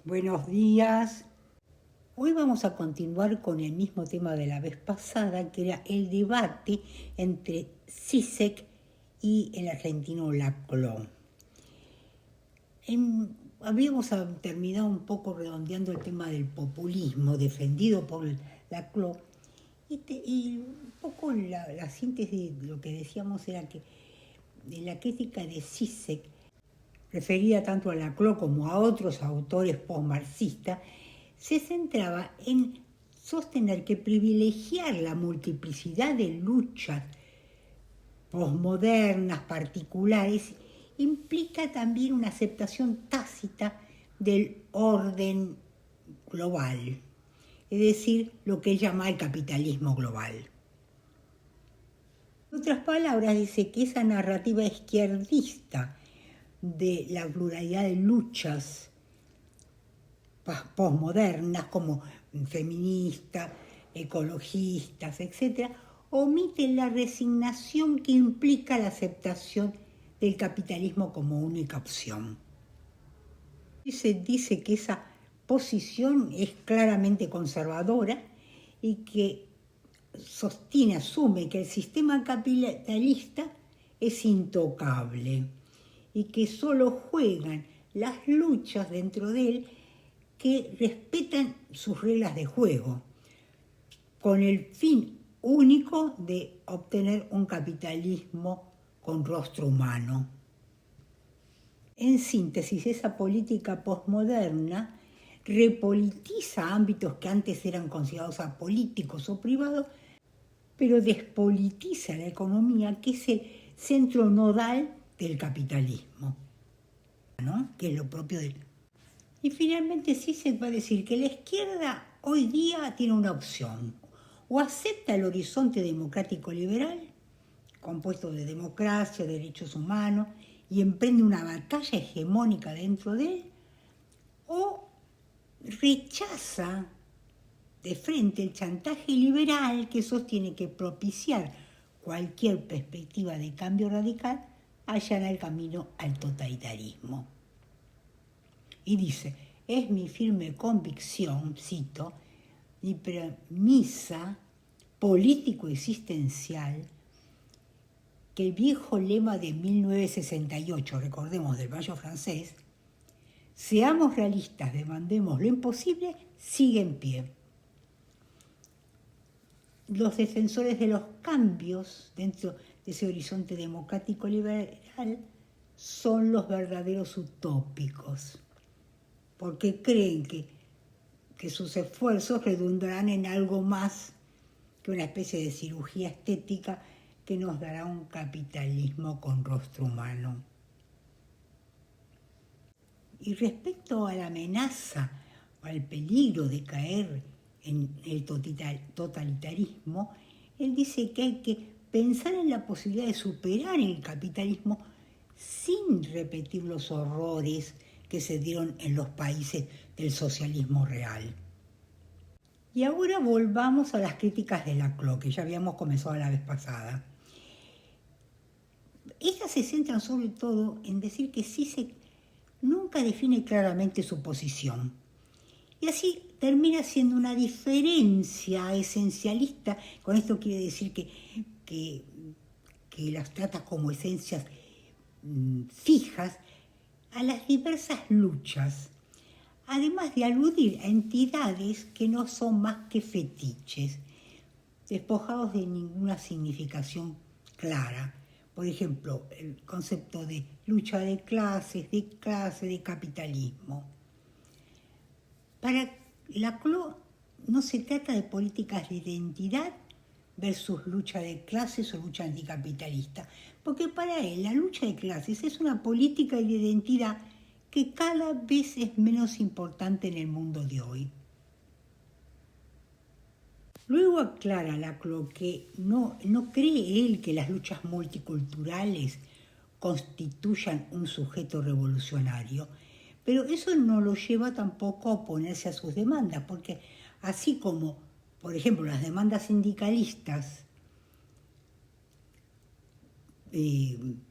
Buenos días. Hoy vamos a continuar con el mismo tema de la vez pasada, que era el debate entre Zizek y el argentino Laclau. Habíamos terminado un poco redondeando el tema del populismo defendido por Laclau y un poco la síntesis de lo que decíamos era que en la crítica de Zizek, referida tanto a Laclau como a otros autores postmarxistas, se centraba en sostener que privilegiar la multiplicidad de luchas posmodernas, particulares, implica también una aceptación tácita del orden global, es decir, lo que él llama el capitalismo global. En otras palabras, dice que esa narrativa izquierdista de la pluralidad de luchas posmodernas como feministas, ecologistas, etc., omite la resignación que implica la aceptación del capitalismo como única opción. Dice que esa posición es claramente conservadora y que asume que el sistema capitalista es intocable y que solo juegan las luchas dentro de él que respetan sus reglas de juego, con el fin único de obtener un capitalismo con rostro humano. En síntesis, esa política posmoderna repolitiza ámbitos que antes eran considerados apolíticos o privados, pero despolitiza la economía, que es el centro nodal del capitalismo, ¿no? Que es lo propio del... Y finalmente sí se puede decir que la izquierda hoy día tiene una opción: o acepta el horizonte democrático liberal, compuesto de democracia, derechos humanos, y emprende una batalla hegemónica dentro de él, o rechaza de frente el chantaje liberal que sostiene que propiciar cualquier perspectiva de cambio radical allana el camino al totalitarismo. Y dice: es mi firme convicción, cito, mi premisa político-existencial, que el viejo lema de 1968, recordemos, del Mayo francés, seamos realistas, demandemos lo imposible, sigue en pie. Los defensores de los cambios dentro de ese horizonte democrático liberal son los verdaderos utópicos, porque creen que sus esfuerzos redundarán en algo más que una especie de cirugía estética que nos dará un capitalismo con rostro humano. Y respecto a la amenaza o al peligro de caer en el totalitarismo, él dice que hay que pensar en la posibilidad de superar el capitalismo sin repetir los horrores que se dieron en los países del socialismo real. Y ahora volvamos a las críticas de Laclau, que ya habíamos comenzado la vez pasada. Estas se centran sobre todo en decir que Zizek nunca define claramente su posición. Y así termina siendo una diferencia esencialista. Con esto quiere decir que las trata como esencias fijas a las diversas luchas, además de aludir a entidades que no son más que fetiches, despojados de ninguna significación clara. Por ejemplo, el concepto de lucha de clases, de capitalismo. Para Laclau no se trata de políticas de identidad versus lucha de clases o lucha anticapitalista, porque para él la lucha de clases es una política de identidad que cada vez es menos importante en el mundo de hoy. Luego aclara Laclau que no cree él que las luchas multiculturales constituyan un sujeto revolucionario, pero eso no lo lleva tampoco a oponerse a sus demandas, porque así como, por ejemplo, las demandas sindicalistas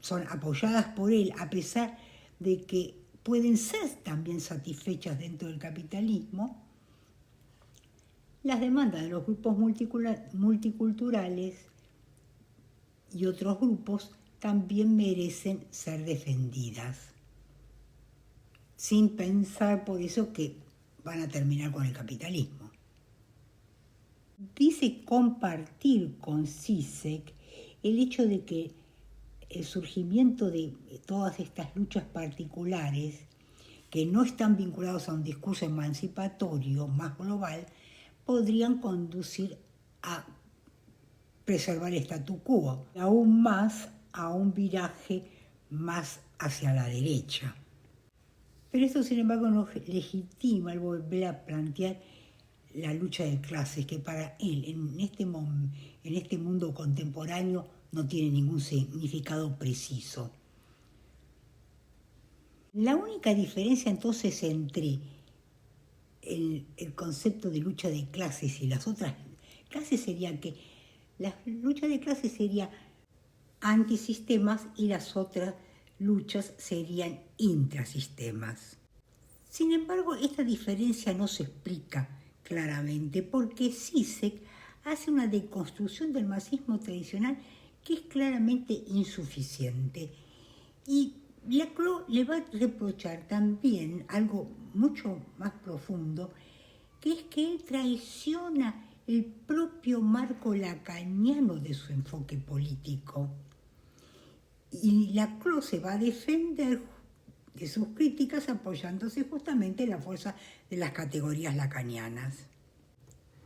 son apoyadas por él, a pesar de que pueden ser también satisfechas dentro del capitalismo, las demandas de los grupos multiculturales y otros grupos también merecen ser defendidas, sin pensar por eso que van a terminar con el capitalismo. Dice compartir con Zizek el hecho de que el surgimiento de todas estas luchas particulares, que no están vinculados a un discurso emancipatorio más global, podrían conducir a preservar el statu quo, aún más a un viraje más hacia la derecha. Pero esto, sin embargo, no legitima el volver a plantear la lucha de clases, que para él, en este mundo contemporáneo, no tiene ningún significado preciso. La única diferencia entonces entre el concepto de lucha de clases y las otras clases sería que la lucha de clases sería antisistemas y las otras luchas serían intrasistemas. Sin embargo, esta diferencia no se explica claramente porque Zizek hace una deconstrucción del marxismo tradicional que es claramente insuficiente. Y Laclau le va a reprochar también algo mucho más profundo, que es que él traiciona el propio marco lacaniano de su enfoque político. Y Laclau se va a defender de sus críticas apoyándose justamente en la fuerza de las categorías lacanianas.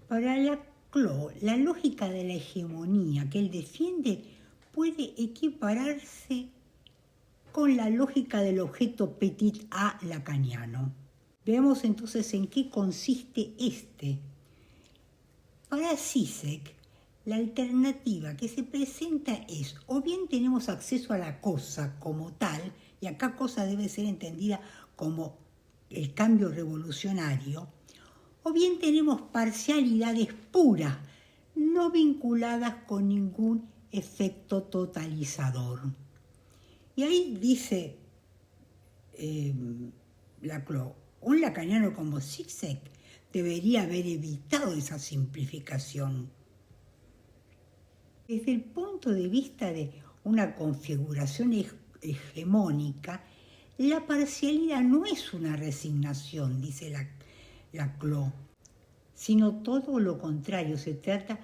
Para Laclau, la lógica de la hegemonía que él defiende puede equipararse con la lógica del objeto petit a lacaniano. Veamos entonces en qué consiste este. Para Zizek, la alternativa que se presenta es, o bien tenemos acceso a la cosa como tal, y acá cosa debe ser entendida como el cambio revolucionario, o bien tenemos parcialidades puras, no vinculadas con ningún efecto totalizador. Y ahí dice Laclau, un lacaniano como Zizek debería haber evitado esa simplificación. Desde el punto de vista de una configuración hegemónica, la parcialidad no es una resignación, dice Laclau, sino todo lo contrario, se trata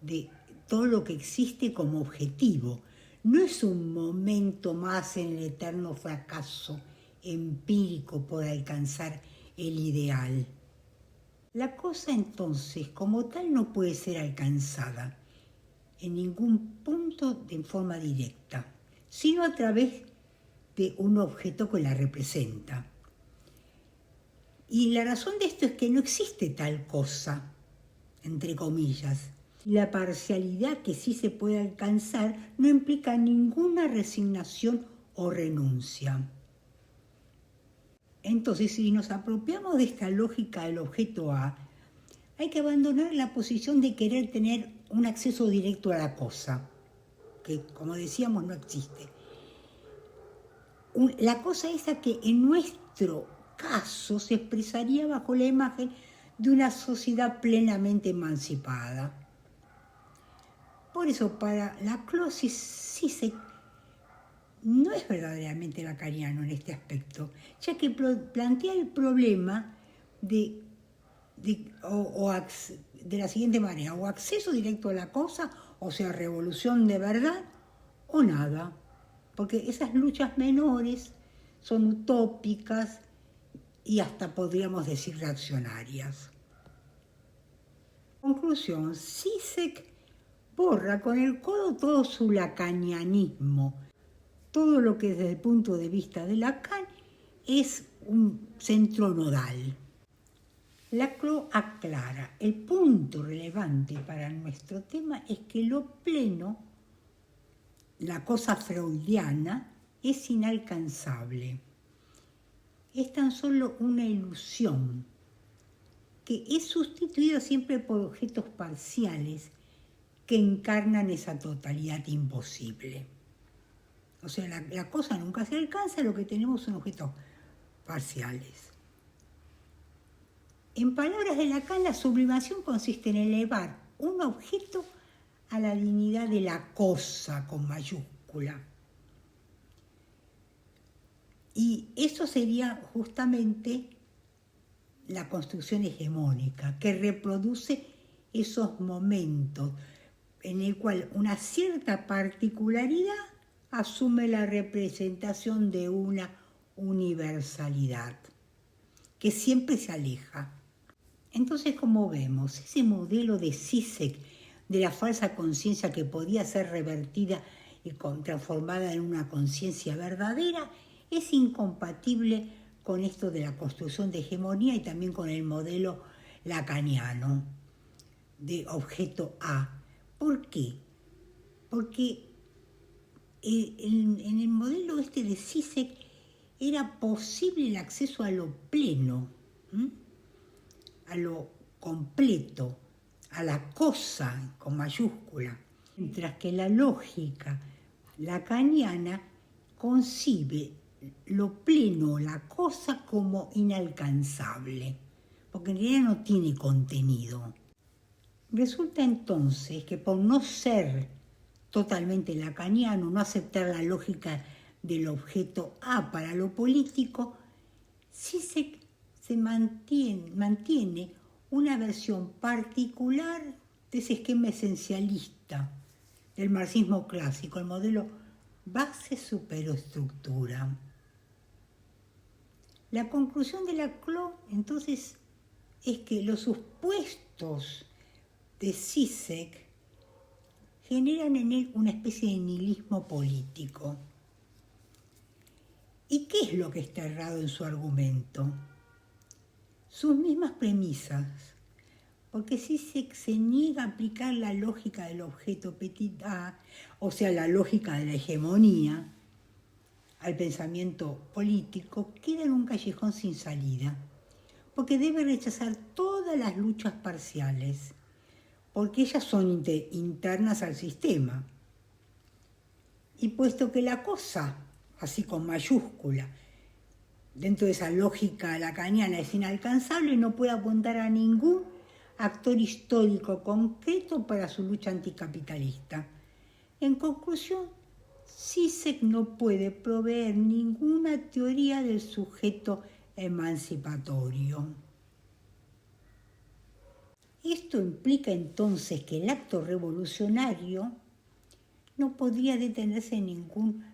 de todo lo que existe como objetivo. No es un momento más en el eterno fracaso empírico por alcanzar el ideal. La cosa entonces como tal no puede ser alcanzada en ningún punto de forma directa, sino a través de un objeto que la representa. Y la razón de esto es que no existe tal cosa, entre comillas. La parcialidad que sí se puede alcanzar no implica ninguna resignación o renuncia. Entonces, si nos apropiamos de esta lógica del objeto A, hay que abandonar la posición de querer tener un acceso directo a la cosa, que, como decíamos, no existe. La cosa esa que en nuestro caso se expresaría bajo la imagen de una sociedad plenamente emancipada. Por eso, para Laclau, Zizek no es verdaderamente lacaniano en este aspecto, ya que plantea el problema de la siguiente manera, o acceso directo a la cosa, o sea, revolución de verdad, o nada, porque esas luchas menores son utópicas y hasta podríamos decir reaccionarias. Conclusión, Zizek borra con el codo todo su lacanianismo, todo lo que desde el punto de vista de Lacan es un centro nodal. Laclau aclara, el punto relevante para nuestro tema es que lo pleno, la cosa freudiana, es inalcanzable. Es tan solo una ilusión que es sustituida siempre por objetos parciales que encarnan esa totalidad imposible. O sea, la cosa nunca se alcanza, lo que tenemos son objetos parciales. En palabras de Lacan, la sublimación consiste en elevar un objeto a la dignidad de la cosa con mayúscula. Y eso sería justamente la construcción hegemónica, que reproduce esos momentos en el cual una cierta particularidad asume la representación de una universalidad, que siempre se aleja. Entonces, como vemos, ese modelo de Zizek, de la falsa conciencia que podía ser revertida y transformada en una conciencia verdadera, es incompatible con esto de la construcción de hegemonía y también con el modelo lacaniano de objeto A. ¿Por qué? Porque en el modelo este de Zizek era posible el acceso a lo pleno, a lo completo, a la cosa con mayúscula, mientras que la lógica lacaniana concibe lo pleno, la cosa, como inalcanzable, porque en realidad no tiene contenido. Resulta entonces que por no ser totalmente lacaniano, no aceptar la lógica del objeto A para lo político, Zizek se mantiene una versión particular de ese esquema esencialista del marxismo clásico, el modelo base-superestructura. La conclusión de Laclau, entonces, es que los supuestos de Zizek generan en él una especie de nihilismo político. ¿Y qué es lo que está errado en su argumento? Sus mismas premisas, porque Zizek se niega a aplicar la lógica del objeto petit a, o sea, la lógica de la hegemonía, al pensamiento político, queda en un callejón sin salida, porque debe rechazar todas las luchas parciales, porque ellas son internas al sistema. Y puesto que la cosa, así con mayúscula, dentro de esa lógica lacaniana es inalcanzable, no puede apuntar a ningún actor histórico concreto para su lucha anticapitalista. En conclusión, Zizek no puede proveer ninguna teoría del sujeto emancipatorio. Esto implica entonces que el acto revolucionario no podría detenerse en ningún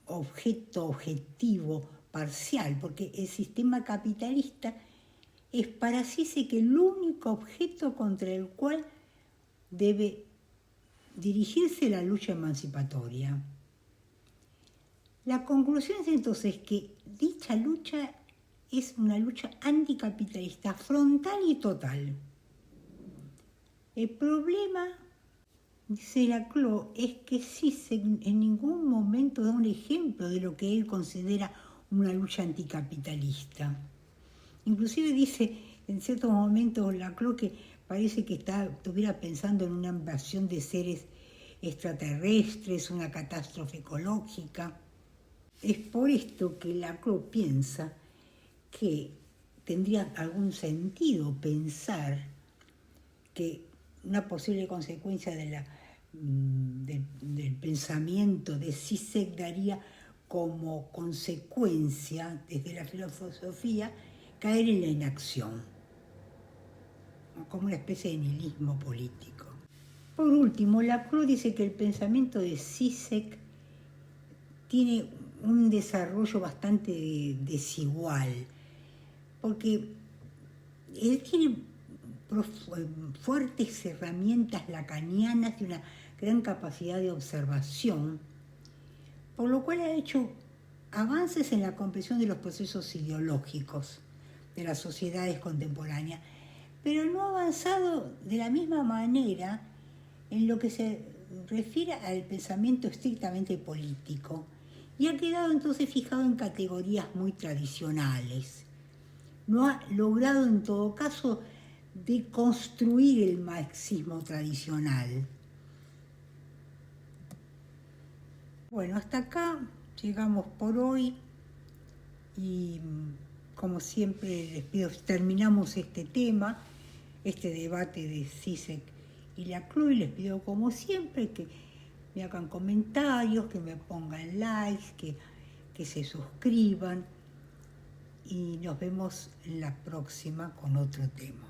objeto objetivo parcial, porque el sistema capitalista es para Zizek el único objeto contra el cual debe dirigirse la lucha emancipatoria. La conclusión es entonces que dicha lucha es una lucha anticapitalista frontal y total. El problema, dice Laclau, es que Zizek en ningún momento da un ejemplo de lo que él considera una lucha anticapitalista. Inclusive dice en ciertos momentos Laclau que parece que estuviera pensando en una invasión de seres extraterrestres, una catástrofe ecológica. Es por esto que Laclau piensa que tendría algún sentido pensar que una posible consecuencia del pensamiento de Zizek daría como consecuencia, desde la filosofía, caer en la inacción, como una especie de nihilismo político. Por último, Laclau dice que el pensamiento de Zizek tiene un desarrollo bastante desigual, porque él tiene fuertes herramientas lacanianas y una gran capacidad de observación, por lo cual ha hecho avances en la comprensión de los procesos ideológicos de las sociedades contemporáneas, pero no ha avanzado de la misma manera en lo que se refiere al pensamiento estrictamente político, y ha quedado entonces fijado en categorías muy tradicionales. No ha logrado en todo caso deconstruir el marxismo tradicional. Bueno, hasta acá llegamos por hoy Y como siempre les pido, terminamos este tema, este debate de CISEC y la CLUI, les pido como siempre que me hagan comentarios, que me pongan likes, que se suscriban y nos vemos en la próxima con otro tema.